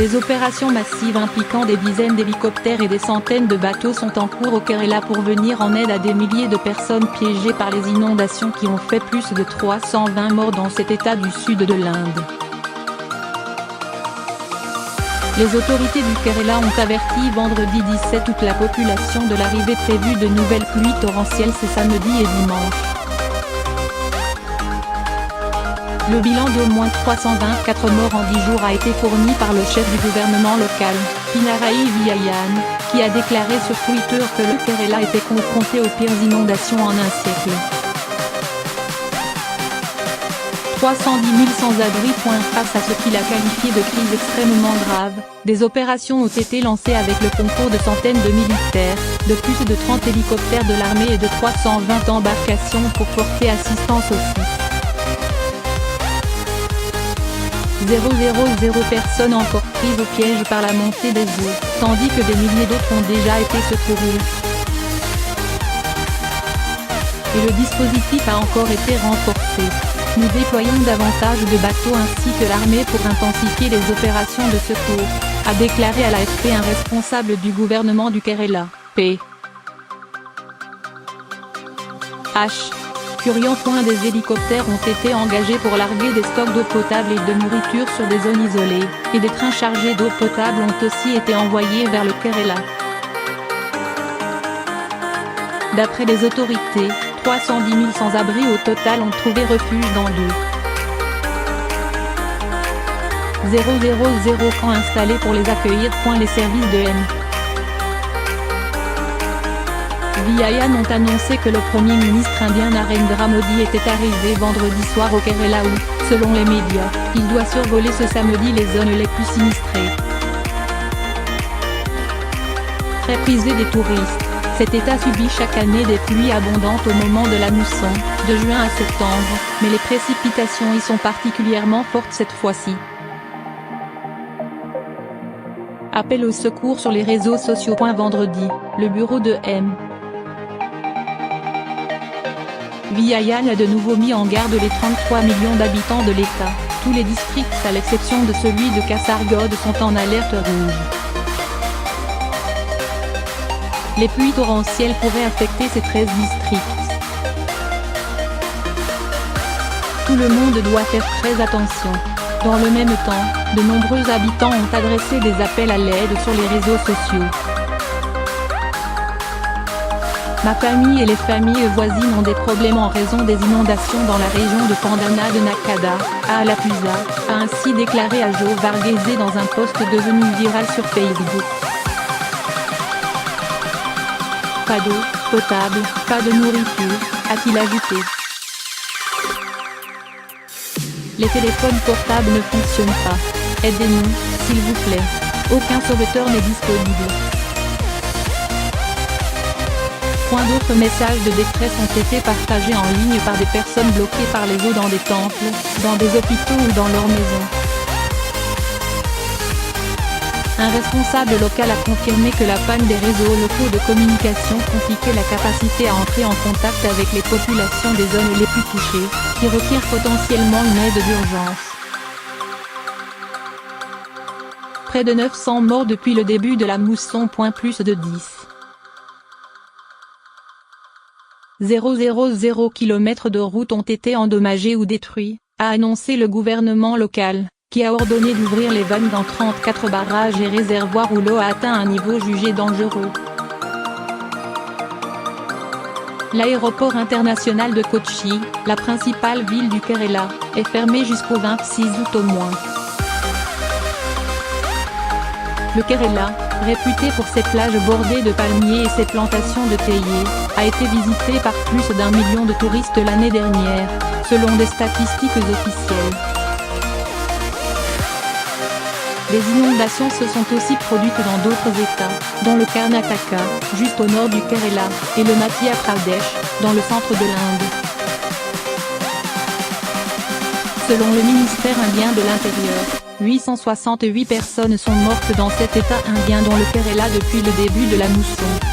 Des opérations massives impliquant des dizaines d'hélicoptères et des centaines de bateaux sont en cours au Kerala pour venir en aide à des milliers de personnes piégées par les inondations qui ont fait plus de 320 morts dans cet état du sud de l'Inde. Les autorités du Kerala ont averti vendredi 17 août la population de l'arrivée prévue de nouvelles pluies torrentielles ce samedi et dimanche. Le bilan d'au moins 324 morts en 10 jours a été fourni par le chef du gouvernement local, Pinarayi Vijayan, qui a déclaré sur Twitter que le Kerala était confronté aux pires inondations en un siècle. 310 000 sans-abri. Face à ce qu'il a qualifié de crise extrêmement grave, des opérations ont été lancées avec le concours de centaines de militaires, de plus de 30 hélicoptères de l'armée et de 320 embarcations pour porter assistance aux sites. 000 personnes encore prises au piège par la montée des eaux, tandis que des milliers d'autres ont déjà été secourus. Et le dispositif a encore été renforcé. Nous déployons davantage de bateaux ainsi que l'armée pour intensifier les opérations de secours, a déclaré à l'AFP un responsable du gouvernement du Kerala, P. H. Kurian. Des hélicoptères ont été engagés pour larguer des stocks d'eau potable et de nourriture sur des zones isolées, et des trains chargés d'eau potable ont aussi été envoyés vers le Kerala. D'après les autorités, 310 000 sans-abri au total ont trouvé refuge dans 000 camps installés pour les accueillir. Les services de M. Vijayan ont annoncé que le Premier ministre indien Narendra Modi était arrivé vendredi soir au Kerala où, selon les médias, il doit survoler ce samedi les zones les plus sinistrées. Très prisé des touristes, cet état subit chaque année des pluies abondantes au moment de la mousson, de juin à septembre, mais les précipitations y sont particulièrement fortes cette fois-ci. Appel au secours sur les réseaux sociaux. Vendredi, le bureau de M. Vijayan a de nouveau mis en garde les 33 millions d'habitants de l'État. Tous les districts à l'exception de celui de Kasaragod sont en alerte rouge. Les pluies torrentielles pourraient affecter ces 13 districts. Tout le monde doit faire très attention. Dans le même temps, de nombreux habitants ont adressé des appels à l'aide sur les réseaux sociaux. Ma famille et les familles voisines ont des problèmes en raison des inondations dans la région de Pandana de Nakada, à Alappuzha, a ainsi déclaré Ajo Varghese dans un post devenu viral sur Facebook. Pas d'eau potable, pas de nourriture, a-t-il ajouté. Les téléphones portables ne fonctionnent pas. Aidez-nous, s'il vous plaît. Aucun sauveteur n'est disponible. D'autres messages de détresse ont été partagés en ligne par des personnes bloquées par les eaux dans des temples, dans des hôpitaux ou dans leurs maisons. Un responsable local a confirmé que la panne des réseaux locaux de communication compliquait la capacité à entrer en contact avec les populations des zones les plus touchées, qui requièrent potentiellement une aide d'urgence. Près de 900 morts depuis le début de la mousson. Plus de 000 km de routes ont été endommagés ou détruits, a annoncé le gouvernement local, qui a ordonné d'ouvrir les vannes dans 34 barrages et réservoirs où l'eau a atteint un niveau jugé dangereux. L'aéroport international de Kochi, la principale ville du Kerala, est fermé jusqu'au 26 août au moins. Le Kerala, réputé pour ses plages bordées de palmiers et ses plantations de théiers, a été visité par plus d'1 million de touristes l'année dernière, selon des statistiques officielles. Des inondations se sont aussi produites dans d'autres États, dont le Karnataka, juste au nord du Kerala, et le Madhya Pradesh, dans le centre de l'Inde. Selon le ministère indien de l'Intérieur, 868 personnes sont mortes dans cet État indien dont le Kerala depuis le début de la mousson.